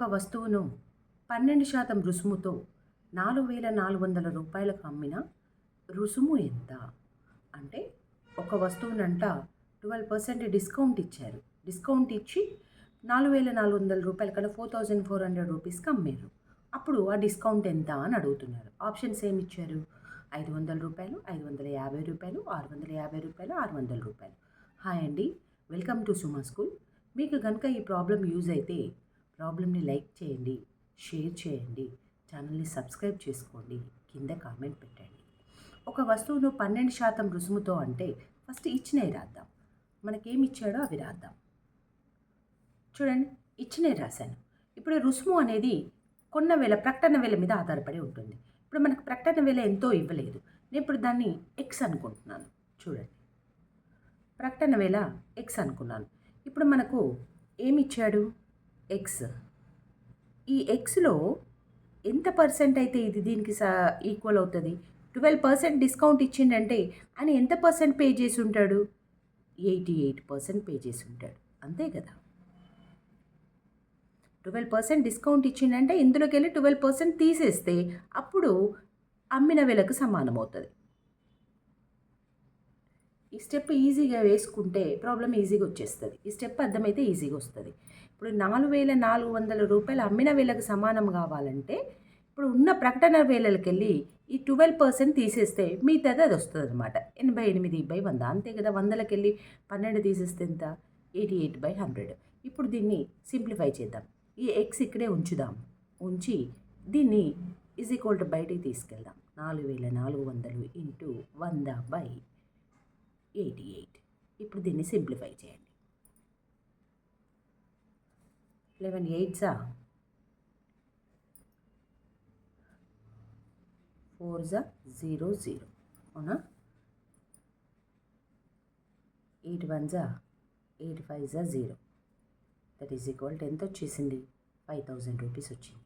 ఒక వస్తువును 12% రుసుముతో రూ. 4,400 అమ్మిన రుసుము ఎంత? అంటే ఒక వస్తువునంట 12% డిస్కౌంట్ ఇచ్చారు. డిస్కౌంట్ ఇచ్చి రూ. 4,400 కన్నా 4,400 రూపీస్కి అమ్మారు. అప్పుడు ఆ డిస్కౌంట్ ఎంత అని అడుగుతున్నారు. ఆప్షన్స్ ఏమి ఇచ్చారు? రూ. 500, రూ. 550, రూ. 650, రూ. 600. హాయ్ అండి, వెల్కమ్ టు సుమా స్కూల్. మీకు కనుక ఈ ప్రాబ్లం యూజ్ అయితే ప్రాబ్లమ్ని లైక్ చేయండి, షేర్ చేయండి, ఛానల్ని సబ్స్క్రైబ్ చేసుకోండి, కింద కామెంట్ పెట్టండి. ఒక వస్తువును 12% రుసుముతో అంటే ఫస్ట్ ఇచ్చినవి రాద్దాం. మనకేమి ఇచ్చాడో అవి రాద్దాం. చూడండి, ఇచ్చినవి రాశాను. ఇప్పుడు రుసుము అనేది కొన్న వేల ప్రకటన వేల మీద ఆధారపడి ఉంటుంది. ఇప్పుడు మనకు ప్రకటన వేల ఎంతో ఇవ్వలేదు. నేను ఇప్పుడు దాన్ని ఎక్స్ అనుకుంటున్నాను. చూడండి, ప్రకటన వేల ఎక్స్ అనుకున్నాను. ఇప్పుడు మనకు ఏమి ఇచ్చాడు? ఎక్స్. ఈ ఎక్స్లో ఎంత పర్సెంట్ అయితే ఇది దీనికి ఈక్వల్ అవుతుంది? 12% డిస్కౌంట్ ఇచ్చిండంటే ఆయన ఎంత పర్సెంట్ పే చేసి ఉంటాడు? 88% పే చేసి ఉంటాడు, అంతే కదా. 12% డిస్కౌంట్ ఇచ్చిండంటే ఇందులోకి వెళ్ళి 12% తీసేస్తే అప్పుడు అమ్మిన వేలకు సమానం అవుతుంది. ఈ స్టెప్ ఈజీగా వేసుకుంటే ప్రాబ్లం ఈజీగా వచ్చేస్తుంది. ఈ స్టెప్ అర్థమైతే ఈజీగా వస్తుంది. ఇప్పుడు 4,400 అమ్మిన వేలకు సమానం కావాలంటే ఇప్పుడు ఉన్న ప్రకటన వేలకి వెళ్ళి ఈ 12% తీసేస్తే మిగతాది అది వస్తుంది అనమాట. 88/100, అంతే కదా. 100కి వెళ్ళి 12 తీసేస్తే ఎంత? 88/100. ఇప్పుడు దీన్ని సింప్లిఫై చేద్దాం. ఈ ఎక్స్ ఇక్కడే ఉంచుదాం. ఉంచి దీన్ని ఈజ్ ఈక్వల్ టు బయటికి తీసుకెళ్దాం. 4,400 ఇంటూ 100/88. ఇప్పుడు దీన్ని సింప్లిఫై చేయండి. 11 8s 4s 0 0, అవునా? 8 1s 8 5s 0. That is equal to ఎంత వచ్చేసింది? 5,000 రూపీస్ వచ్చింది.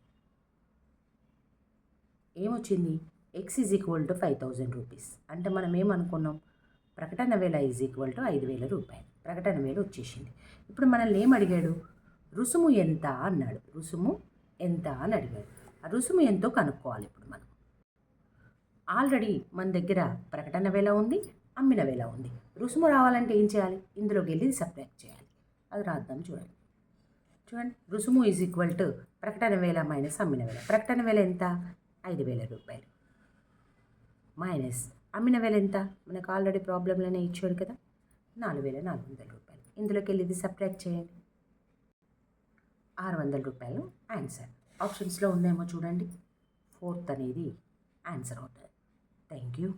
ఏమొచ్చింది? X is equal to 5,000 rupees. అంటే మనం ఏమనుకున్నాం? ప్రకటన వేల ఈజ్ ఈక్వల్ టు 5,000 రూపాయలు. ప్రకటన వేల వచ్చేసింది. ఇప్పుడు మనల్ని ఏం అడిగాడు? రుసుము ఎంత అన్నాడు. రుసుము ఎంత అని అడిగాడు. ఆ రుసుము ఎంతో కనుక్కోవాలి. ఇప్పుడు మనం ఆల్రెడీ మన దగ్గర ప్రకటన వేల ఉంది, అమ్మిన వేల ఉంది. రుసుము రావాలంటే ఏం చేయాలి? ఇందులోకి వెళ్ళి సబ్ట్రాక్ట్ చేయాలి. అది రాద్దాం. చూడండి, రుసుము ఈజ్ ఈక్వల్ టు ప్రకటన వేల మైనస్ అమ్మిన వేల. ప్రకటన వేల ఎంత? 5,000 రూపాయలు. మైనస్ అమ్మిన వేల ఎంత? మనకు ఆల్రెడీ ప్రాబ్లంలోనే ఇచ్చాడు కదా, 4,400 రూపాయలు. ఇందులోకి వెళ్ళి ఇది సబ్ట్రాక్ట్ చేయండి. 600 రూపాయలు ఆన్సర్. ఆప్షన్స్లో ఉందేమో చూడండి. 4th అనేది ఆన్సర్ అవుతుంది. Thank you.